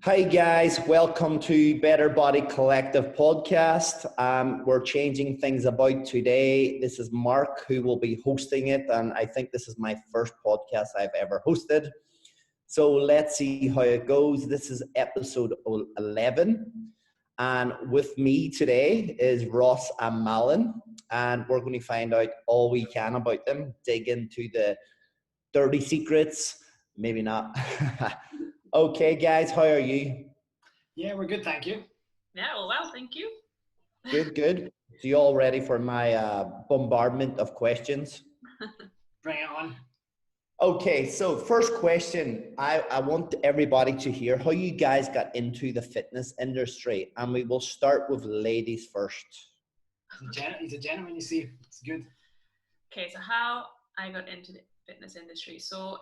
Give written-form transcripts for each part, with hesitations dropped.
Hi guys, welcome to Better Body Collective podcast. We're changing things about today. This is Mark who will be hosting it, and I think this is my first podcast I've ever hosted. So let's see how it goes. This is episode 11, and with me today is Ross and Malin, and we're going to find out all we can about them, dig into the dirty secrets, maybe not. Okay, guys, how are you? Yeah, we're good, thank you. Yeah, well, thank you. Good, good. So you all ready for my bombardment of questions? Bring it on. Okay, so first question. I want everybody to hear how you guys got into the fitness industry, and we will start with ladies first. He's a gentleman, you see. It's good. Okay, so how I got into the fitness industry. So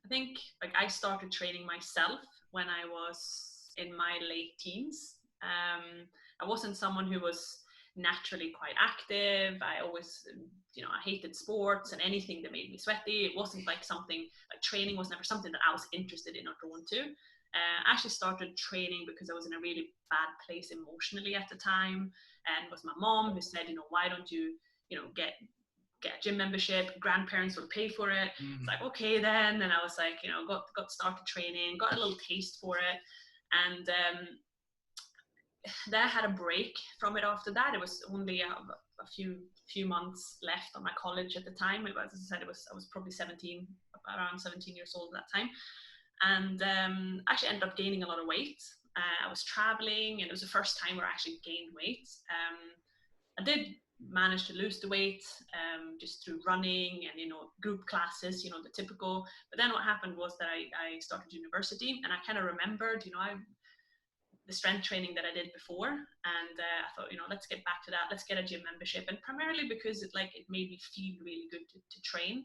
I think I started training myself when I was in my late teens. I wasn't someone who was naturally quite active. I always, I hated sports and anything that made me sweaty. It wasn't like something, like training was never something that I was interested in or drawn to. I actually started training because I was in a really bad place emotionally at the time. And it was my mom who said, why don't you, get a gym membership, grandparents will pay for it. It's like, okay then. And I was like, got started training, got a little taste for it. And then I had a break from it after that. It was only a few months left on my college at the time. It was, as I said, I was probably 17, around 17 years old at that time. And actually ended up gaining a lot of weight. I was traveling, and it was the first time where I actually gained weight. I did manage to lose the weight just through running and group classes, the typical. But then what happened was that I started university, and I kind of remembered the strength training that I did before, and I thought, let's get back to that. Let's get a gym membership, and primarily because it made me feel really good to train.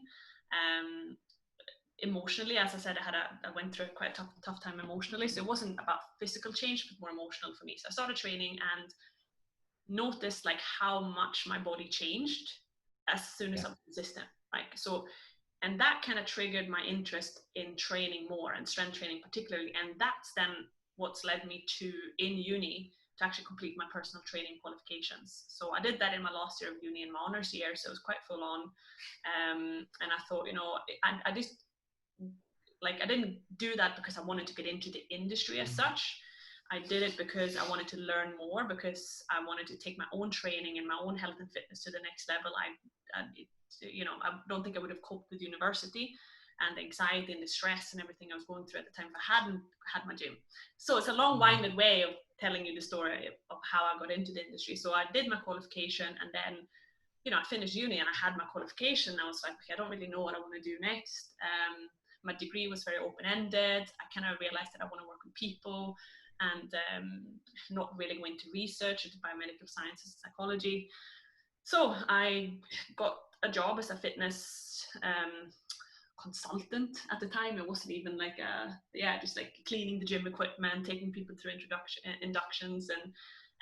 Emotionally, as I said, I went through quite a tough time emotionally, so it wasn't about physical change but more emotional for me. So I started training and noticed how much my body changed as soon as I was consistent. And that kind of triggered my interest in training more, and strength training particularly. And that's then what's led me to, in uni, to actually complete my personal training qualifications. So I did that in my last year of uni, in my honors year, so it was quite full on. And I thought, I just I didn't do that because I wanted to get into the industry as such. I did it because I wanted to learn more, because I wanted to take my own training and my own health and fitness to the next level. I don't think I would have coped with university and the anxiety and the stress and everything I was going through at the time if I hadn't had my gym. So it's a long-winded way of telling you the story of how I got into the industry. So I did my qualification, and then I finished uni and I had my qualification. I was like, okay, I don't really know what I want to do next. My degree was very open-ended. I kind of realized that I want to work with people and not really go into research, into biomedical sciences and psychology. So I got a job as a fitness consultant at the time. It wasn't even just cleaning the gym equipment, taking people through inductions,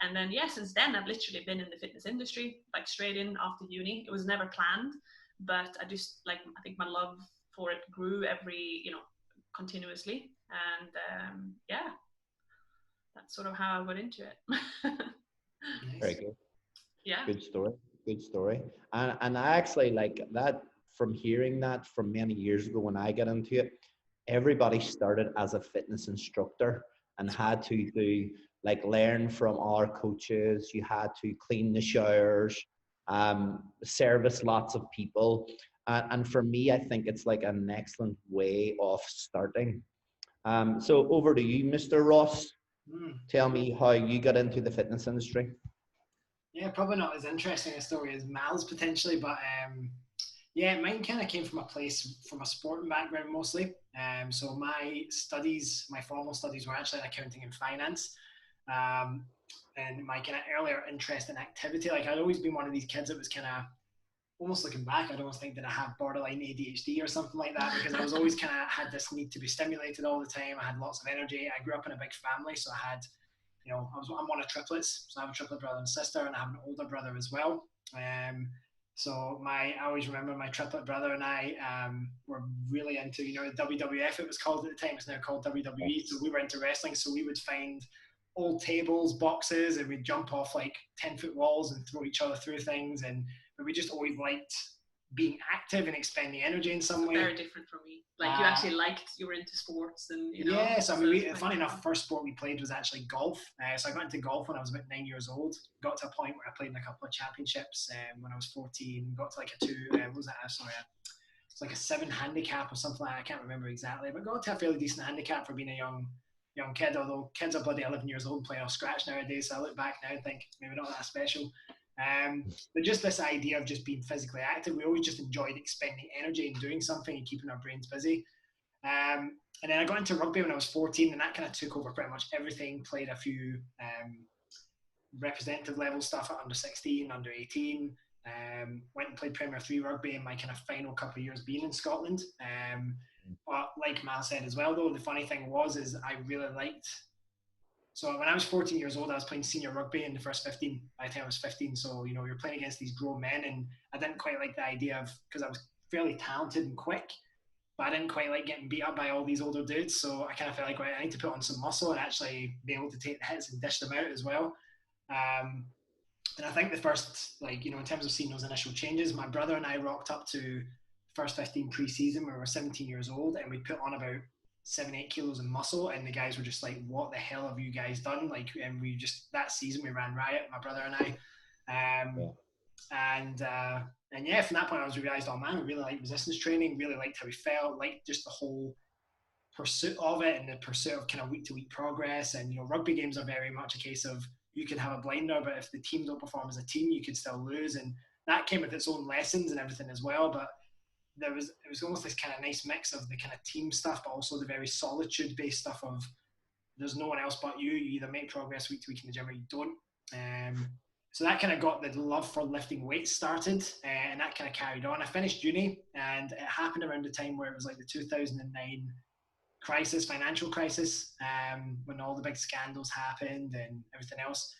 and then since then I've literally been in the fitness industry, straight in after uni. It was never planned, but I just I think my love for it grew continuously, and that's sort of how I got into it. Very good. Yeah. Good story. Good story. And I actually like that, from hearing that from many years ago when I got into it. Everybody started as a fitness instructor and had to do learn from our coaches. You had to clean the showers, service lots of people. And for me, I think it's an excellent way of starting. So over to you, Mr. Ross. Tell me how you got into the fitness industry. Yeah, probably not as interesting a story as Mal's potentially, but mine kind of came from a sporting background mostly. So my formal studies were actually in accounting and finance. And my kind of earlier interest in activity, I'd always been one of these kids that was kind of, almost looking back, I'd almost think that I have borderline ADHD or something like that, because I was always kind of had this need to be stimulated all the time. I had lots of energy. I grew up in a big family, so I had, I'm one of triplets, so I have a triplet brother and sister, and I have an older brother as well. So I always remember my triplet brother and I were really into, WWF it was called at the time. It's now called WWE. So we were into wrestling. So we would find old tables, boxes, and we'd jump off like 10-foot walls and throw each other through things. But we just always liked being active and expending energy in some way. Very different from me. Like you actually you were into sports and Yes, I mean, funny enough, first sport we played was actually golf. So I got into golf when I was about 9 years old. Got to a point where I played in a couple of championships when I was 14. Got to like what was that? Sorry, it's like a 7 handicap or something like that. I can't remember exactly, but got to a fairly decent handicap for being a young kid. Although kids are bloody 11 years old playing off scratch nowadays, so I look back now and think maybe not that special. But just this idea of just being physically active, we always just enjoyed expending energy and doing something and keeping our brains busy. And then I got into rugby when I was 14, and that kind of took over pretty much everything. Played a few representative level stuff at under 16, under 18. Went and played Premier 3 rugby in my kind of final couple of years being in Scotland. But like Mal said as well, though, the funny thing is I really liked. So when I was 14 years old, I was playing senior rugby in the first 15. By the time I was 15, so you're playing against these grown men, and I didn't quite like the idea of, because I was fairly talented and quick, but I didn't quite like getting beat up by all ththese older dudes. So I kind of felt like, right, I need to put on some muscle and actually be able to take the hits and dish them out as well. And I think the first, in terms of seeing those initial changes, my brother and I rocked up to first 15 pre-season when we were 17 years old, and we put on about 7-8 kilos of muscle, and the guys were just like, what the hell have you guys done? And we just, that season we ran riot, my brother and I. And yeah, from that point I was realised, oh man, I really like resistance training, really liked how we felt, liked just the whole pursuit of it and the pursuit of kind of week to week progress. And rugby games are very much a case of, you can have a blinder, but if the team don't perform as a team, you could still lose. And that came with its own lessons and everything as well. But it was almost this kind of nice mix of the kind of team stuff, but also the very solitude based stuff of, there's no one else but you. You either make progress week to week in the gym or you don't. So that kind of got the love for lifting weights started, and that kind of carried on. I finished uni, and it happened around the time where it was like the 2009 financial crisis, when all the big scandals happened and everything else.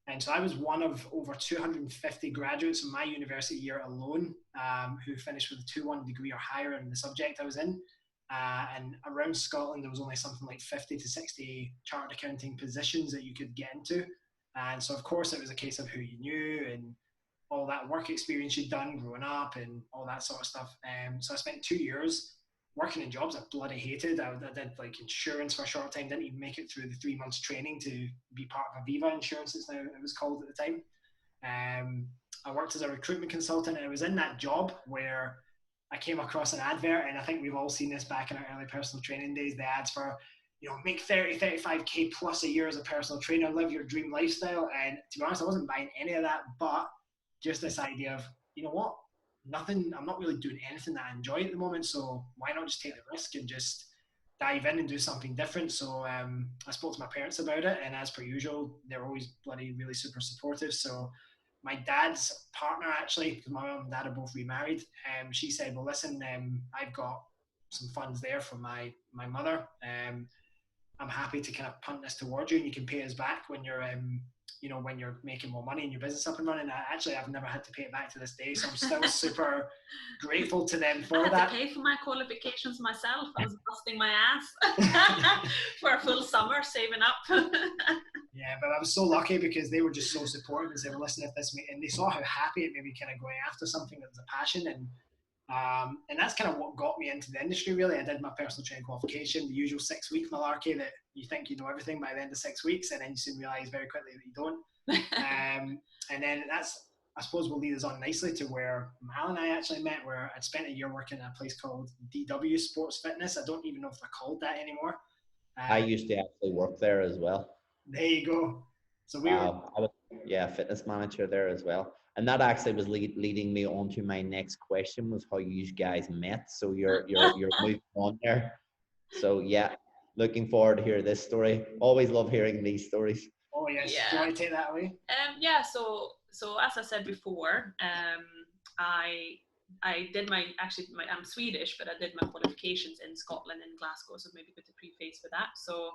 And so I was one of over 250 graduates in my university year alone, who finished with a 2-1 degree or higher in the subject I was in. And around Scotland, there was only something like 50 to 60 chartered accounting positions that you could get into. And so, of course, it was a case of who you knew and all that work experience you'd done growing up and all that sort of stuff. So I spent 2 years working in jobs I bloody hated. I did like insurance for a short time, didn't even make it through the 3 months training to be part of Aviva Insurance, it was called at the time. I worked as a recruitment consultant, and it was in that job where I came across an advert, and I think we've all seen this back in our early personal training days, the ads for, make 30, 35K plus a year as a personal trainer, live your dream lifestyle. And to be honest, I wasn't buying any of that, but just this idea of, I'm not really doing anything that I enjoy at the moment, so why not just take the risk and just dive in and do something different? So I spoke to my parents about it, and as per usual, they're always bloody really super supportive. So my dad's partner, actually, because my mum and dad are both remarried, she said, well, listen, I've got some funds there for my mother. I'm happy to kind of punt this towards you, and you can pay us back when you're when you're making more money and your business up and running. I've never had to pay it back to this day, so I'm still super grateful to them for that. I had to pay for my qualifications myself. I was busting my ass for a full summer saving up. Yeah, but I was so lucky because they were just so supportive and said, well, listen, and they saw how happy it made me kind of going after something that was a passion. And that's kind of what got me into the industry, really. I did my personal training qualification, the usual 6-week malarkey that you think you know everything by the end of 6 weeks, and then you soon realise very quickly that you don't. And then that's, I suppose, will lead us on nicely to where Malin and I actually met, where I'd spent a year working at a place called DW Sports Fitness. I don't even know if they're called that anymore. I used to actually work there as well. There you go. So I was, fitness manager there as well. And that actually was leading me on to my next question, was how you guys met. So you're moving on there. So yeah, looking forward to hear this story. Always love hearing these stories. Oh yes, yeah. Do you want to take that away? So as I said before, I did I'm Swedish, but I did my qualifications in Scotland, in Glasgow. So maybe good to preface for that. So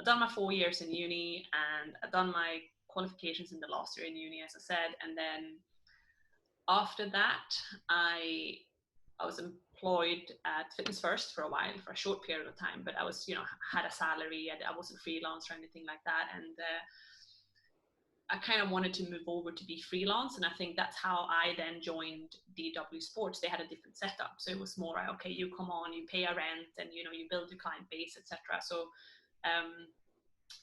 I've done my 4 years in uni, and I've done my qualifications in the last year in uni, as I said, and then after that, I was employed at Fitness First for a while, for a short period of time, but I was, had a salary. I wasn't freelance or anything like that. And I kind of wanted to move over to be freelance. And I think that's how I then joined DW Sports. They had a different setup. So it was more, okay, you come on, you pay a rent, and, you build your client base, etc. So,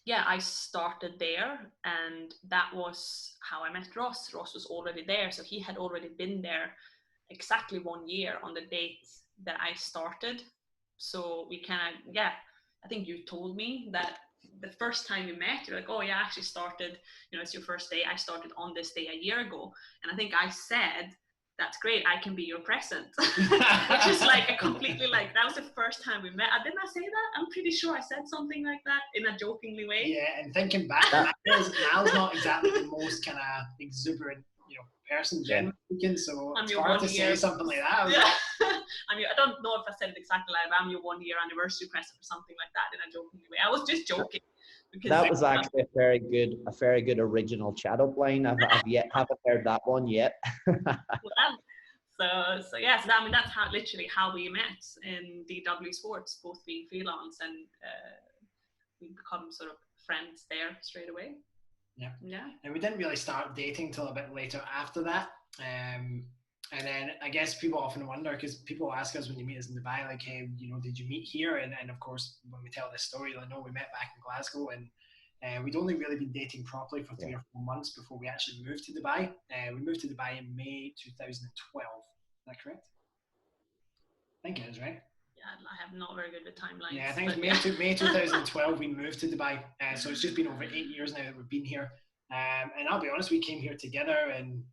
yeah, I started there, and that was how I met Ross. Ross was already there. So he had already been there exactly 1 year on the date that I started. So we kind of, yeah, I think you told me that the first time we met, you're like, oh yeah, I actually started, it's your first day. I started on this day a year ago. And I think I said, that's great, I can be your present. Which is like a completely, like, that was the first time we met. Didn't I say that? I'm pretty sure I said something like that in a jokingly way. Yeah, and thinking back, Mal's not exactly the most kind of exuberant, person, generally speaking, so it's hard to say something like that. I don't know if I said it exactly like, I'm your 1 year anniversary present or something like that in a jokingly way. I was just joking. That was actually a very good original chat up line. Haven't heard that one yet. So yes, I mean, that's literally how we met in DW Sports, both being freelance, and we become sort of friends there straight away. Yeah. And we didn't really start dating till a bit later after that. And then I guess people often wonder, because people ask us when you meet us in Dubai, like, hey, did you meet here? And of course, when we tell this story, like, no, we met back in Glasgow, and we'd only really been dating properly for 3 or 4 months before we actually moved to Dubai. We moved to Dubai in May 2012. Is that correct? I think it is, right? Yeah, I have not very good with timelines. Yeah, I think it's May 2012 we moved to Dubai. So it's just been over 8 years now that we've been here. And I'll be honest, we came here together, and,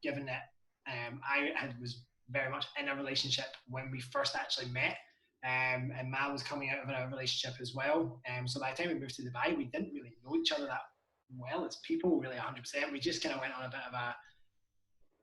given that I was very much in a relationship when we first actually met, and Mal was coming out of a relationship as well. So by the time we moved to Dubai, we didn't really know each other that well as people, really 100%. We just kind of went on a bit of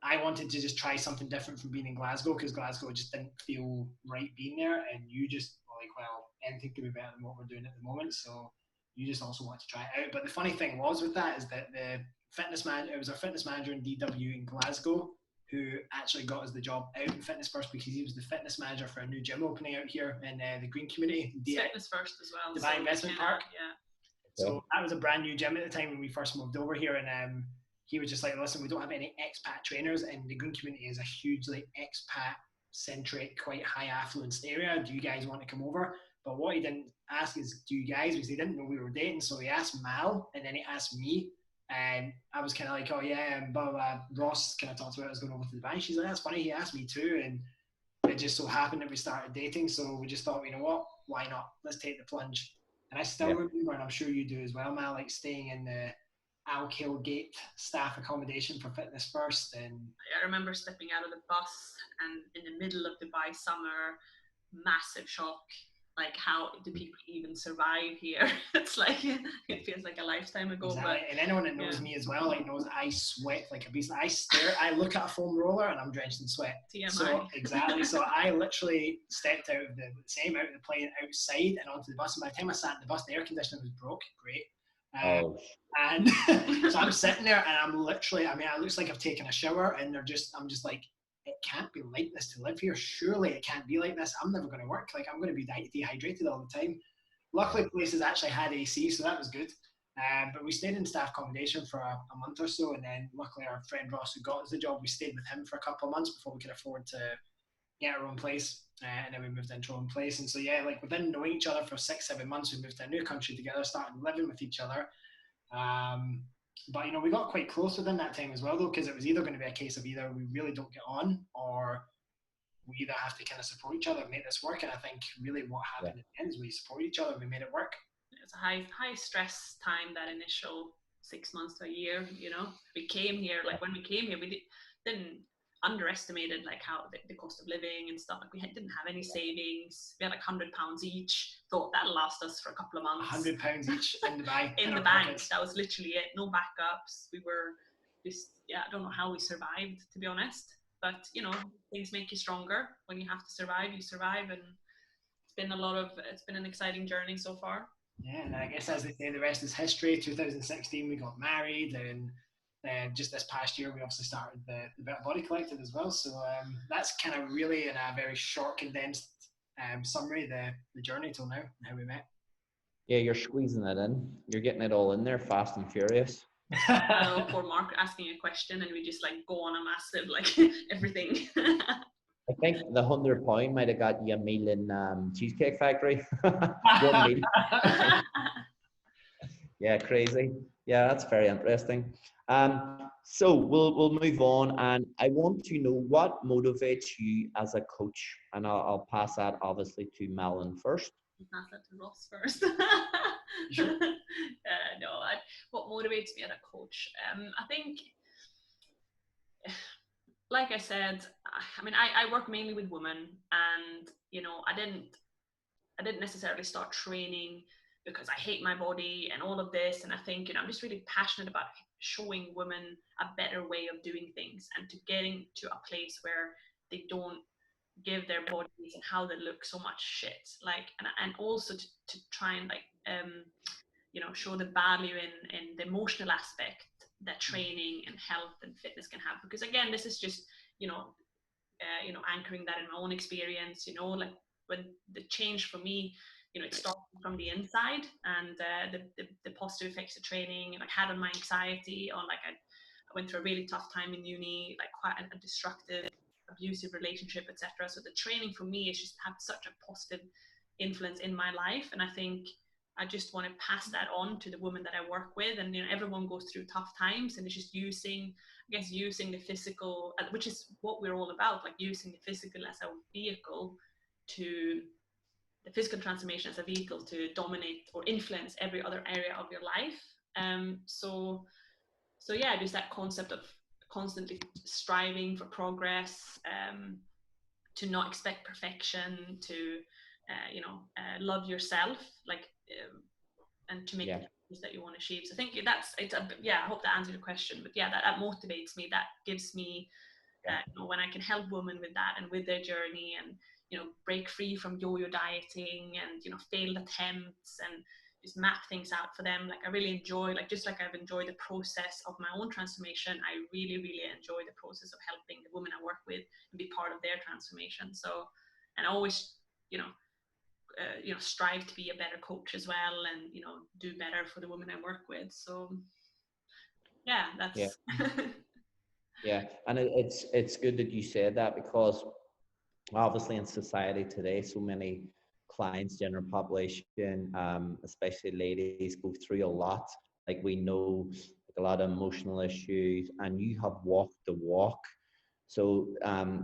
I wanted to just try something different from being in Glasgow, because Glasgow just didn't feel right being there, and you just were like, well, anything could be better than what we're doing at the moment, so you just also want to try it out. But the funny thing was with that is that it was our fitness manager in DW in Glasgow who actually got us the job out in Fitness First, because he was the fitness manager for a new gym opening out here in the Green Community. Fitness First as well. Dubai Investment Park. Yeah. So that was a brand new gym at the time when we first moved over here, and he was just like, listen, we don't have any expat trainers, and the Green Community is a hugely expat-centric, quite high affluence area. Do you guys want to come over? But what he didn't ask is, do you guys? Because he didn't know we were dating. So he asked Mal, and then he asked me. And I was kind of like, oh yeah, and blah, blah, blah. Ross kind of talked about us going over to Dubai. She's like, that's funny, he asked me too. And it just so happened that we started dating. So we just thought, you know what, why not? Let's take the plunge. And I still remember, and I'm sure you do as well, Mal, like staying in the Al Kil Gate staff accommodation for Fitness First. And I remember stepping out of the bus, and in the middle of Dubai summer, massive shock. Like, how do people even survive here? It's like, it feels like a lifetime ago. Exactly. But and anyone that knows me as well, like, knows I sweat like a beast. I look at a foam roller and I'm drenched in sweat. TMI. So exactly. So I literally stepped out of the plane outside and onto the bus. And by the time I sat in the bus, the air conditioner was broke. Great. And so I'm sitting there, and I'm literally, it looks like I've taken a shower, and I'm just like, it can't be like this to live here. Surely it can't be like this. I'm never going to work. Like, I'm going to be dehydrated all the time. Luckily, places actually had AC, so that was good. But we stayed in staff accommodation for a month or so, and then luckily our friend Ross, who got us the job, we stayed with him for a couple of months before we could afford to get our own place. And then we moved into our own place. And so, yeah, like, within knowing each other for 6-7 months, we moved to a new country together, started living with each other. But, we got quite close within that time as well, though, because it was either going to be a case of either we really don't get on, or we either have to kind of support each other and make this work. And I think really what happened at the end is we supported each other and we made it work. It's a high stress time, that initial 6 months to a year. We came here, like, when we came here, we didn't underestimated like how the cost of living and stuff. Like, we didn't have any savings. We had like £100 each. Thought that'll last us for a couple of months. £100 each in the bank. In the bank. Pockets. That was literally it. No backups. We were just, I don't know how we survived, to be honest. But things make you stronger. When you have to survive, you survive. And it's been an exciting journey so far. Yeah, and I guess, as they say, the rest is history. 2016 we got married, and just this past year, we obviously started the Better Body Collective as well. So that's kind of really in a very short, condensed summary, the journey till now and how we met. Yeah, you're squeezing it in. You're getting it all in there, fast and furious. Poor Mark asking a question, and we just like go on a massive like everything. I think the £100 might have got you a meal in Cheesecake Factory. One meal. Yeah, crazy. Yeah, that's very interesting. So we'll move on, and I want to know what motivates you as a coach, and I'll pass that obviously to Malin first. Pass that to Ross first. Sure. No, what motivates me as a coach? I think, like I said, I mean, I work mainly with women, and you know, I didn't necessarily start training because I hate my body and all of this. And I think, you know, I'm just really passionate about showing women a better way of doing things and to getting to a place where they don't give their bodies and how they look so much shit. Like, and also to try and like, you know, show the value in the emotional aspect that training and health and fitness can have. Because again, this is just, you know, anchoring that in my own experience, you know, like when the change for me, you know, it started from the inside, and the positive effects of training, like had on my anxiety, or like I went through a really tough time in uni, like quite a destructive, abusive relationship, etc. So the training for me is just had such a positive influence in my life, and I think I just want to pass that on to the women that I work with. And you know, everyone goes through tough times, and it's just using the physical, which is what we're all about, like using the physical as a vehicle to the physical transformation as a vehicle to dominate or influence every other area of your life. So yeah, just that concept of constantly striving for progress, to not expect perfection, to love yourself, like, and to make the changes that you want to achieve. So I think I hope that answered your question. But yeah, that motivates me. That gives me, when I can help women with that and with their journey, and you know, break free from yo-yo dieting and, you know, failed attempts, and just map things out for them. Like I really enjoy, like just like I've enjoyed the process of my own transformation, I really, really enjoy the process of helping the women I work with and be part of their transformation. So, and I always, strive to be a better coach as well, and, you know, do better for the women I work with. So yeah, that's Yeah, and it's good that you said that, because obviously in society today, so many clients, general population, especially ladies, go through a lot. Like we know, like a lot of emotional issues, and you have walked the walk. So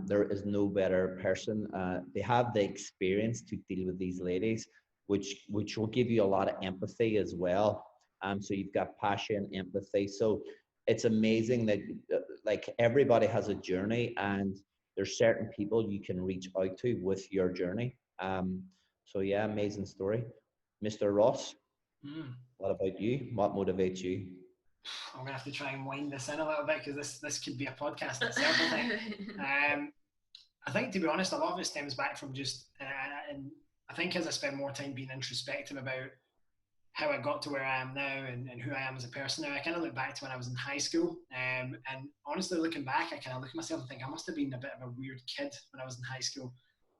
there is no better person. They have the experience to deal with these ladies, which will give you a lot of empathy as well. So you've got passion, empathy. So it's amazing that like everybody has a journey, and there's certain people you can reach out to with your journey. So yeah, amazing story. Mr. Ross, what about you? What motivates you? I'm gonna have to try and wind this in a little bit, because this could be a podcast in itself, I think. I think, to be honest, a lot of it stems back from just, and I think as I spend more time being introspective about how I got to where I am now, and who I am as a person now, I kind of look back to when I was in high school. And honestly, looking back, I kind of look at myself and think I must have been a bit of a weird kid when I was in high school.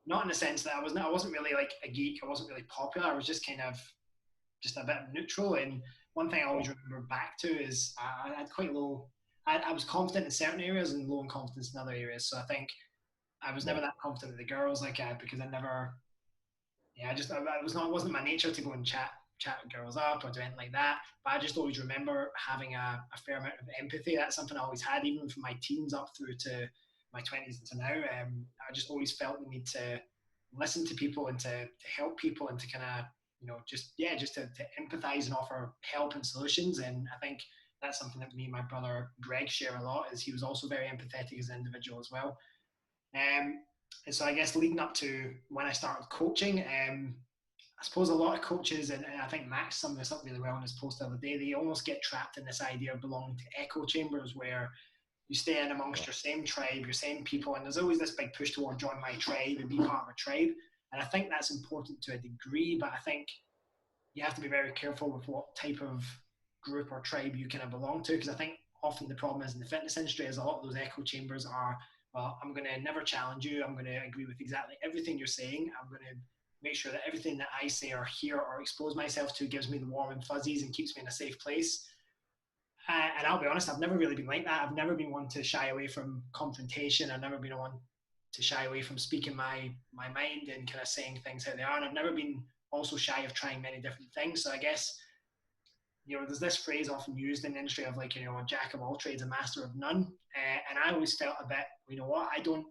Not in the sense that I wasn't really like a geek, I wasn't really popular, I was just kind of just a bit neutral. And one thing I always remember back to is I had quite low, I was confident in certain areas and low in confidence in other areas. So I think I was never that confident with the girls, like because I never, it wasn't my nature to go and chat girls up or do anything like that. But I just always remember having a fair amount of empathy. That's something I always had, even from my teens up through to my 20s and to now. I just always felt the need to listen to people and to help people, and to kind of, just to empathize and offer help and solutions. And I think that's something that me and my brother Greg share a lot, is he was also very empathetic as an individual as well. And so I guess leading up to when I started coaching, I suppose a lot of coaches, and I think Max summed this up really well in his post the other day, they almost get trapped in this idea of belonging to echo chambers, where you stay in amongst your same tribe, your same people, and there's always this big push toward join my tribe and be part of a tribe. And I think that's important to a degree, but I think you have to be very careful with what type of group or tribe you kind of belong to, because I think often the problem is in the fitness industry is a lot of those echo chambers are, well, I'm going to never challenge you. I'm going to agree with exactly everything you're saying. I'm going to make sure that everything that I say or hear or expose myself to gives me the warm and fuzzies and keeps me in a safe place. And I'll be honest, I've never really been like that. I've never been one to shy away from confrontation. I've never been one to shy away from speaking my mind and kind of saying things how they are. And I've never been also shy of trying many different things. So I guess, there's this phrase often used in the industry of like, a jack of all trades, a master of none. And I always felt a bit, I don't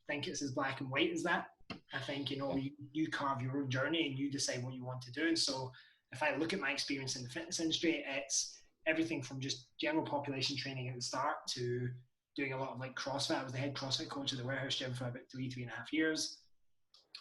think it's as black and white as that. I think, you carve your own journey and you decide what you want to do. And so if I look at my experience in the fitness industry, it's everything from just general population training at the start to doing a lot of like CrossFit. I was the head CrossFit coach at the warehouse gym for about 3.5 years.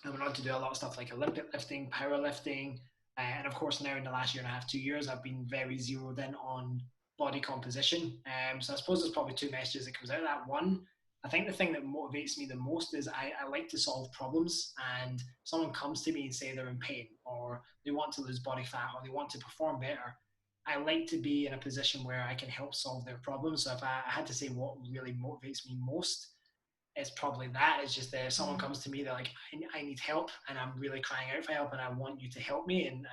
I went on to do a lot of stuff like Olympic lifting, powerlifting, and of course now in the last 1.5 years, I've been very zeroed in on body composition. So I suppose there's probably two messages that comes out of that. One, I think the thing that motivates me the most is I like to solve problems, and someone comes to me and say they're in pain or they want to lose body fat or they want to perform better. I like to be in a position where I can help solve their problems. So if I had to say what really motivates me most, it's probably that. It's just that if someone comes to me, they're like, I need help and I'm really crying out for help and I want you to help me. And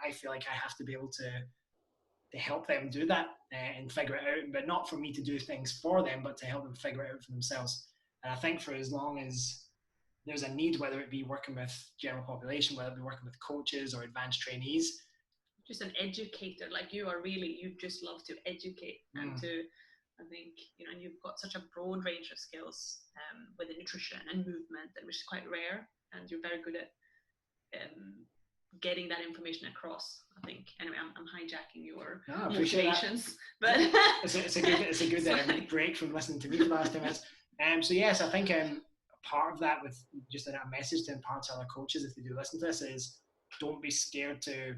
I feel like I have to be able to help them do that and figure it out, but not for me to do things for them, but to help them figure it out for themselves. And I think for as long as there's a need, whether it be working with general population, whether it be working with coaches or advanced trainees, just an educator, like you just love to educate and to, I think, and you've got such a broad range of skills with the nutrition and movement, which is quite rare, and you're very good at getting that information across, I think. Anyway, I'm hijacking your motivations, but it's a good break from listening to me for the last 10 minutes. So yes, I think part of that, with just a message to impart to other coaches if they do listen to this, is don't be scared to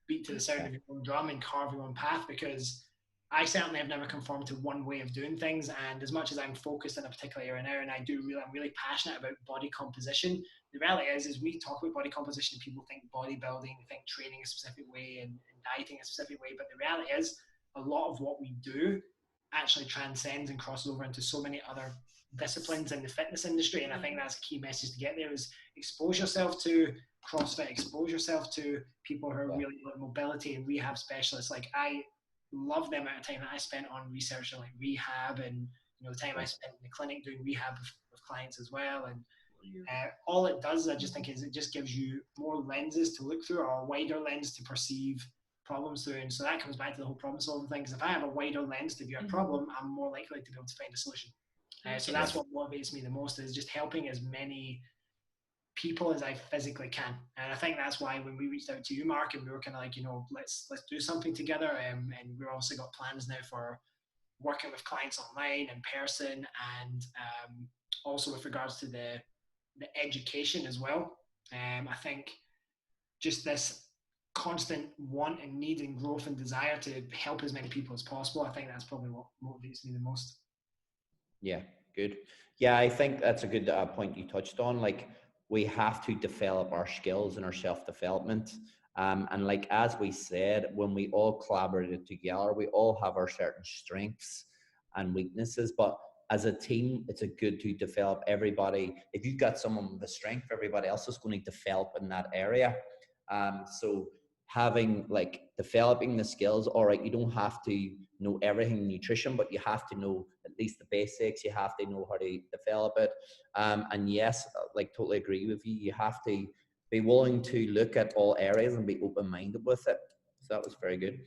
beat to the sound of your own drum and carve your own path, because I certainly have never conformed to one way of doing things. And as much as I'm focused in a particular area now, and I'm really passionate about body composition, the reality is we talk about body composition, people think bodybuilding, they think training a specific way and dieting a specific way. But the reality is a lot of what we do actually transcends and crosses over into so many other disciplines in the fitness industry. And I think that's a key message to get there, is expose yourself to CrossFit, expose yourself to people who are really like mobility and rehab specialists. Like, I love the amount of time that I spent on researching like rehab, and the time I spent in the clinic doing rehab with clients as well. And all it does, I just think, is it just gives you more lenses to look through, or a wider lens to perceive problems through. And so that comes back to the whole problem solving thing, because if I have a wider lens to view a problem, I'm more likely to be able to find a solution. So that's what motivates me the most, is just helping as many people as I physically can. And I think that's why when we reached out to you, Mark, and we were kind of like, let's do something together. And we've also got plans now for working with clients online, in person, and also with regards to the education as well. I think just this constant want and need and growth and desire to help as many people as possible, I think that's probably what motivates me the most. Yeah, good. Yeah, I think that's a good point you touched on. Like, we have to develop our skills and our self-development. And like, as we said, when we all collaborated together, we all have our certain strengths and weaknesses, but as a team, it's a good to develop everybody. If you've got someone with a strength, everybody else is going to develop in that area. So having developing the skills, all right, you don't have to know everything in nutrition, but you have to know at least the basics. You have to know how to develop it. And yes, totally agree with you. You have to be willing to look at all areas and be open-minded with it. So that was very good.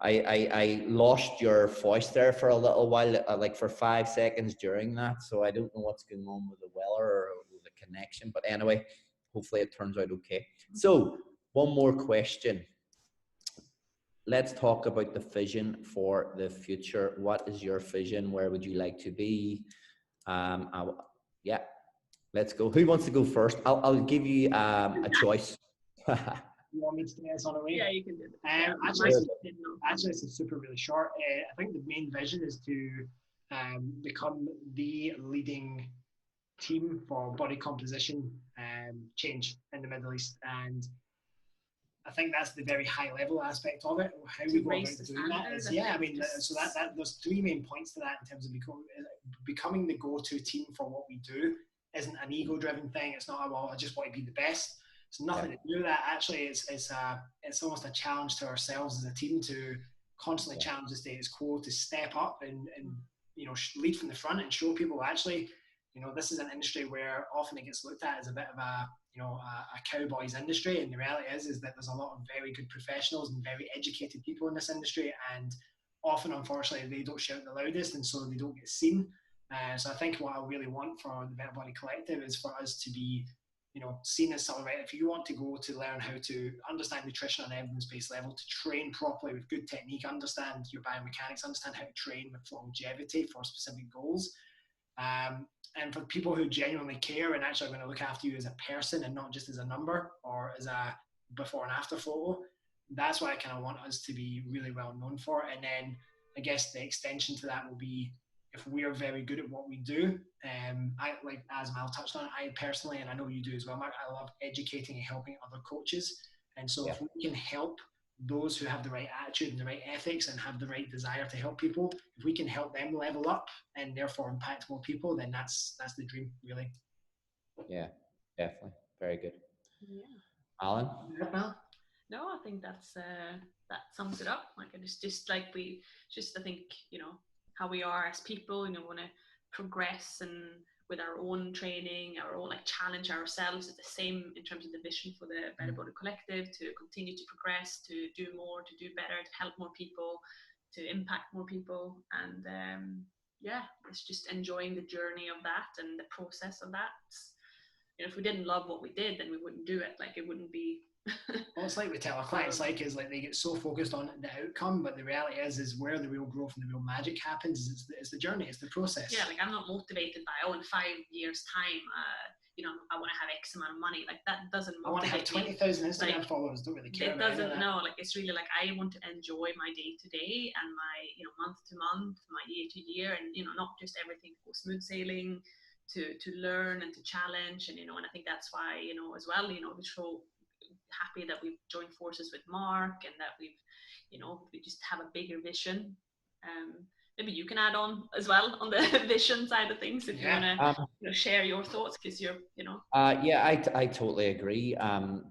I lost your voice there for a little while, for 5 seconds during that. So I don't know what's going on with the weather or with the connection, but anyway, hopefully it turns out okay. So one more question. Let's talk about the vision for the future. What is your vision? Where would you like to be? Yeah, let's go. Who wants to go first? I'll give you a choice. You want me to take this on away? Yeah, you can do it. Actually, it's super really short. I think the main vision is to become the leading team for body composition change in the Middle East. And I think that's the very high level aspect of it. How we go about doing that is, I mean, so that there's three main points to that in terms of becoming the go-to team for what we do. Isn't an ego-driven thing. It's not, well, I just want to be the best. It's nothing to do with that. Actually, it's almost a challenge to ourselves as a team to constantly challenge the status quo, to step up and lead from the front and show people actually, this is an industry where often it gets looked at as a bit of a cowboys industry, and the reality is that there's a lot of very good professionals and very educated people in this industry, and often, unfortunately, they don't shout the loudest, and so they don't get seen. So I think what I really want for the Better Body Collective is for us to be, seen as something, right? If you want to go to learn how to understand nutrition on an evidence-based level, to train properly with good technique, understand your biomechanics, understand how to train with longevity for specific goals, and for people who genuinely care and actually are going to look after you as a person and not just as a number or as a before and after photo, that's what I kind of want us to be really well known for. And then I guess the extension to that will be, if we are very good at what we do, I, like as Mal touched on, I personally, and I know you do as well, Mark, I love educating and helping other coaches. And so if we can help those who have the right attitude and the right ethics and have the right desire to help people, if we can help them level up and therefore impact more people, then that's the dream, really. Yeah, definitely. Very good. Yeah. Malin? No, I think that sums it up. Like, it's just like I think, how we are as people, want to progress and with our own training, our own challenge ourselves. It's the same in terms of the vision for the Better Body Collective, to continue to progress, to do more, to do better, to help more people, to impact more people. And it's just enjoying the journey of that and the process of that. If we didn't love what we did, then we wouldn't do it. It wouldn't be. Well, it's like we tell our clients, they get so focused on the outcome, but the reality is where the real growth and the real magic happens is the journey, it's the process. Yeah, I'm not motivated by, in 5 years' time, I want to have X amount of money. That doesn't motivate me. I want to have 20,000 Instagram followers. Don't really care. It doesn't. No, it's really I want to enjoy my day to day and my month to month, my year to year, and not just everything go smooth sailing. To learn and to challenge, and and I think that's why as well we're so happy that we've joined forces with Mark, and that we've we just have a bigger vision. Maybe you can add on as well on the vision side of things if you want to share your thoughts, because you're yeah, I totally agree.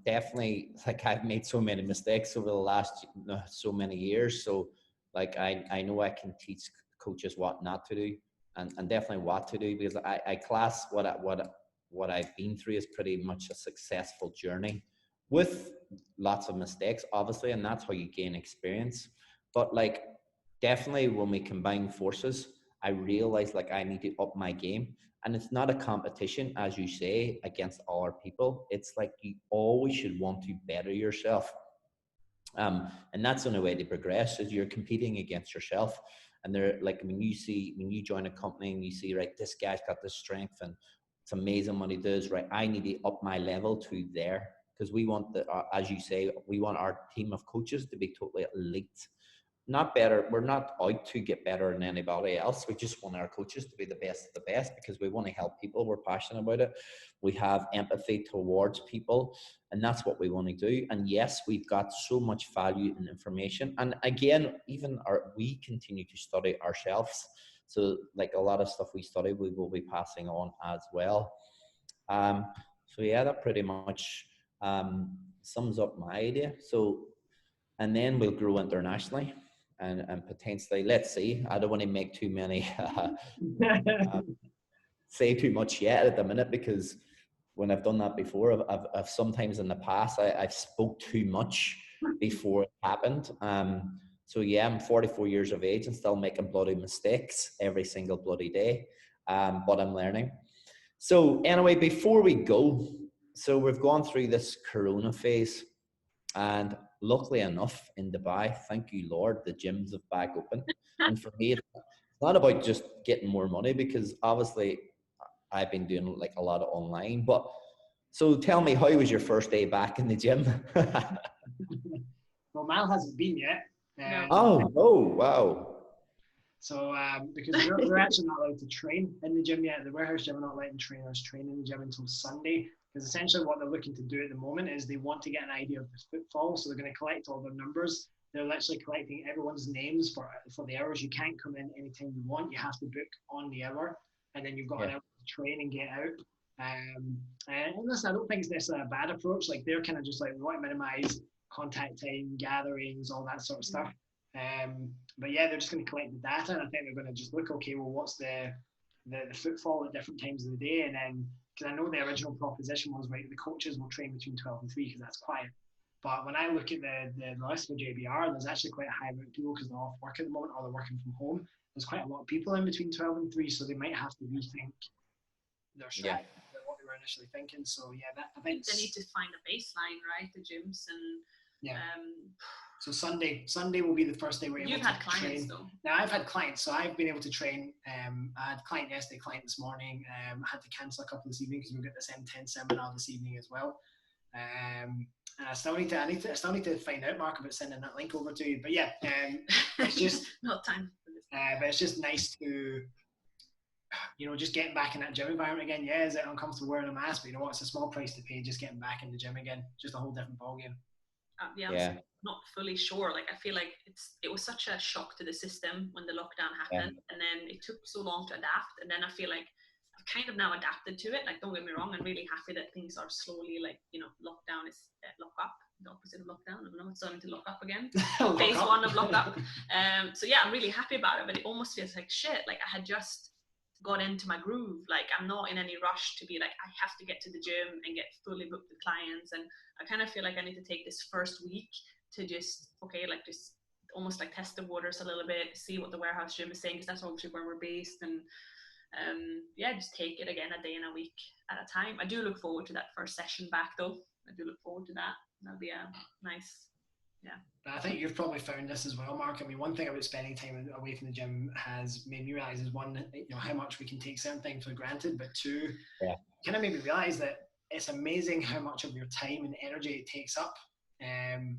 Definitely, I've made so many mistakes over the last so many years, so I know I can teach coaches what not to do. And definitely what to do, because I class what I've been through is pretty much a successful journey with lots of mistakes, obviously, and that's how you gain experience. But definitely when we combine forces, I realize I need to up my game, and it's not a competition, as you say, against other people. It's you always should want to better yourself. And that's the only way to progress, is you're competing against yourself. And they're when you join a company and you see, right, this guy's got this strength and it's amazing what he does, right, I need to up my level to there, because we want as you say, we want our team of coaches to be totally elite. Not better. We're not out to get better than anybody else. We just want our coaches to be the best of the best, because we want to help people. We're passionate about it. We have empathy towards people, and that's what we want to do. And yes, we've got so much value in information. And again, we continue to study ourselves. So a lot of stuff we study, we will be passing on as well. So yeah, that pretty much sums up my idea. So, and then we'll grow internationally. And potentially, let's see, I don't want to make too many, say too much yet at the minute, because when I've done that before, I've sometimes in the past, I've spoke too much before it happened. So yeah, I'm 44 years of age and still making bloody mistakes every single bloody day, but I'm learning. So anyway, before we go, so we've gone through this Corona phase, and luckily enough in Dubai, thank you Lord, the gyms have back open. And for me, it's not about just getting more money, because obviously I've been doing a lot of online. But so tell me, how was your first day back in the gym? Well, Mal hasn't been yet. Oh wow. So because we're actually not allowed to train in the gym yet. The warehouse gym are not letting trainers train in the gym until Sunday. Because essentially what they're looking to do at the moment is they want to get an idea of the footfall. So they're going to collect all their numbers. They're literally collecting everyone's names for the hours. You can't come in anytime you want. You have to book on the hour, and then you've got an hour to train and get out. And listen, I don't think it's necessarily a bad approach. Like, they're kind of just like, we want to minimize contact time, gatherings, all that sort of stuff. But yeah, they're just going to collect the data, and I think they're going to just look, okay, well, what's the footfall at different times of the day, and then, because I know the original proposition was, right, the coaches will train between 12 and 3 because that's quiet. But when I look at the list for JBR, there's actually quite a high amount of people because they're off work at the moment or they're working from home. There's quite a lot of people in between 12 and 3, so they might have to rethink their strategy than what they were initially thinking. So yeah, I think they need to find a baseline, right? The gyms and So Sunday will be the first day we're able to train. You've had clients though. Now I've had clients, so I've been able to train. I had a client yesterday, client this morning. I had to cancel a couple this evening because we've got this M10 seminar this evening as well. And I still need to find out, Mark, about sending that link over to you. But yeah, it's just not time for this. But it's just nice to, just getting back in that gym environment again. Yeah, is it uncomfortable wearing a mask? But you know what? It's a small price to pay just getting back in the gym again. Just a whole different ballgame. I'm not fully sure. Like, I feel like it was such a shock to the system when the lockdown happened, and then it took so long to adapt. And then I feel like I've kind of now adapted to it. Like, don't get me wrong, I'm really happy that things are slowly, like, lockdown is lock up, the opposite of lockdown. I don't know, it's starting to lock up again. Phase 1 of lock up. So yeah, I'm really happy about it, but it almost feels like shit. Like, I had just got into my groove. Like, I'm not in any rush to be like, I have to get to the gym and get fully booked with clients. And I kind of feel like I need to take this first week to just almost like test the waters a little bit, see what the warehouse gym is saying, because that's obviously where we're based. And just take it again a day and a week at a time. I do look forward to that first session back though. I do look forward to that. That'll be a nice, But I think you've probably found this as well, Mark. I mean, one thing about spending time away from the gym has made me realize is, one, how much we can take certain things for granted, but two, kind of made me realize that it's amazing how much of your time and energy it takes up. And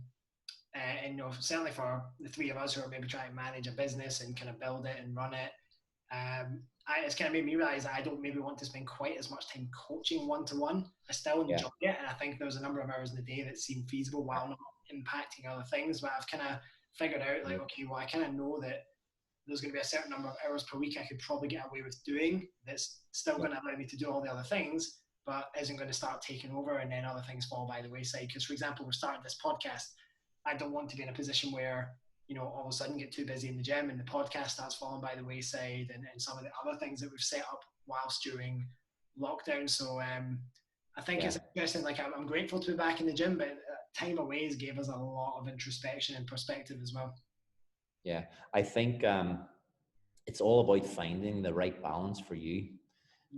certainly for the three of us who are maybe trying to manage a business and kind of build it and run it, it's kind of made me realize that I don't maybe want to spend quite as much time coaching one-to-one. I still enjoy it, and I think there's a number of hours in the day that seem feasible while not impacting other things. But I've kind of figured out, like, okay, well, I kind of know that there's going to be a certain number of hours per week I could probably get away with doing that's still going to allow me to do all the other things, but isn't going to start taking over and then other things fall by the wayside. Because, for example, we're starting this podcast. I don't want to be in a position where, all of a sudden get too busy in the gym and the podcast starts falling by the wayside, and some of the other things that we've set up whilst during lockdown. So I think it's interesting. Like, I'm grateful to be back in the gym, but time away has gave us a lot of introspection and perspective as well. Yeah, I think it's all about finding the right balance for you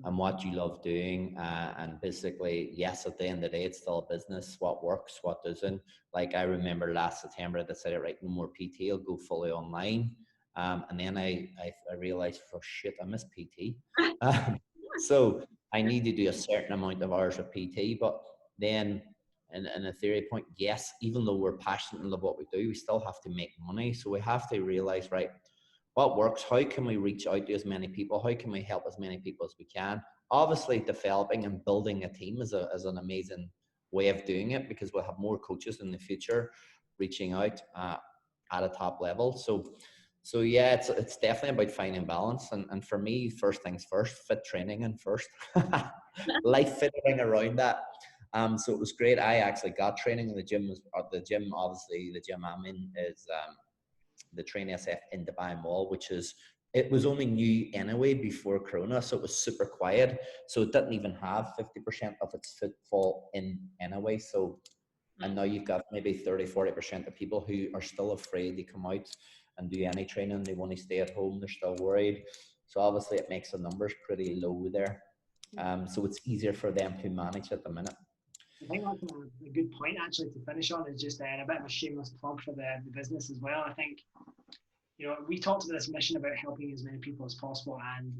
and what you love doing. And basically, yes, at the end of the day, it's still a business. What works, what doesn't. Like, I remember last September, I decided, right, no more PT, I'll go fully online. And then I realized, oh shit, I miss PT. So I need to do a certain amount of hours of PT. But then, in a theory point, yes, even though we're passionate and love what we do, we still have to make money. So we have to realize, right, what works? How can we reach out to as many people? How can we help as many people as we can? Obviously, developing and building a team is an amazing way of doing it, because we'll have more coaches in the future reaching out at a top level. So yeah, it's definitely about finding balance. And for me, first things first, fit training and first, life fitting around that. So it was great. I actually got training in the gym. Obviously, the gym I'm in is the Train SF in Dubai Mall, it was only new anyway before Corona, so it was super quiet. So it didn't even have 50% of its footfall in anyway. So, and now you've got maybe 30-40% of people who are still afraid to come out and do any training. They want to stay at home. They're still worried. So obviously it makes the numbers pretty low there. So it's easier for them to manage at the minute. I think that's a good point actually to finish on, is just a bit of a shameless plug for the business as well. I think, we talked about this mission about helping as many people as possible, and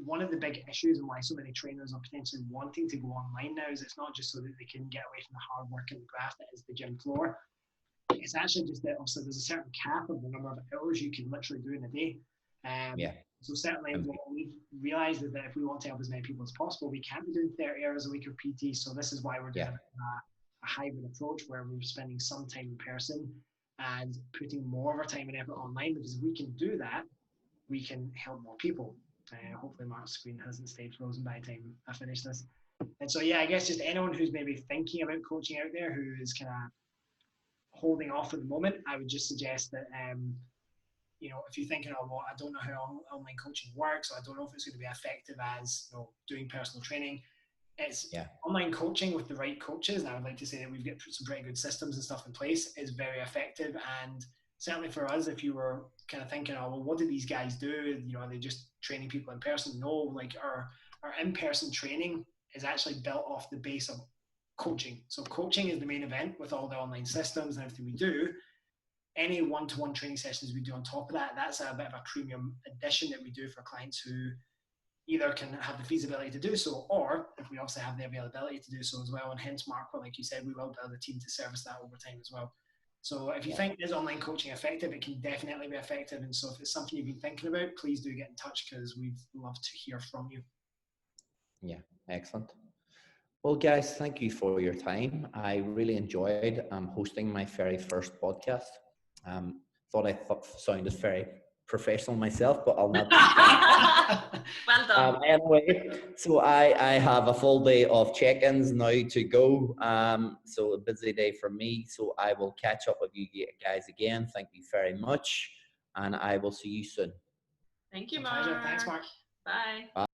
one of the big issues and why so many trainers are potentially wanting to go online now is it's not just so that they can get away from the hard work and the graft that is the gym floor. It's actually just that also there's a certain cap of the number of hours you can literally do in a day. So certainly what we've realised is that if we want to help as many people as possible, we can't be doing 30 hours a week of PT. So this is why we're doing a hybrid approach where we're spending some time in person and putting more of our time and effort online, because if we can do that, we can help more people. Hopefully Mark's screen hasn't stayed frozen by the time I finish this. And so, yeah, I guess just anyone who's maybe thinking about coaching out there who is kind of holding off at the moment, I would just suggest that, you know, if you're thinking, oh, well, I don't know how online coaching works, or I don't know if it's going to be effective as, you know, doing personal training, it's online coaching with the right coaches. And I would like to say that we've got some pretty good systems and stuff in place, is very effective. And certainly for us, if you were kind of thinking, oh, well, what do these guys do? You know, are they just training people in person? No, like our in-person training is actually built off the base of coaching. So coaching is the main event with all the online systems and everything we do. Any one-to-one training sessions we do on top of that, that's a bit of a premium addition that we do for clients who either can have the feasibility to do so, or if we also have the availability to do so as well. And hence, Mark, like you said, we will build a team to service that over time as well. So if you think is online coaching effective, it can definitely be effective. And so if it's something you've been thinking about, please do get in touch, because we'd love to hear from you. Yeah, excellent. Well, guys, thank you for your time. I really enjoyed hosting my very first podcast. Thought I sounded very professional myself, but I'll not. Well done. Anyway, so I have a full day of check-ins now to go. So a busy day for me. So I will catch up with you guys again. Thank you very much, and I will see you soon. Thank you, Mark. Thanks, Mark. Bye. Bye.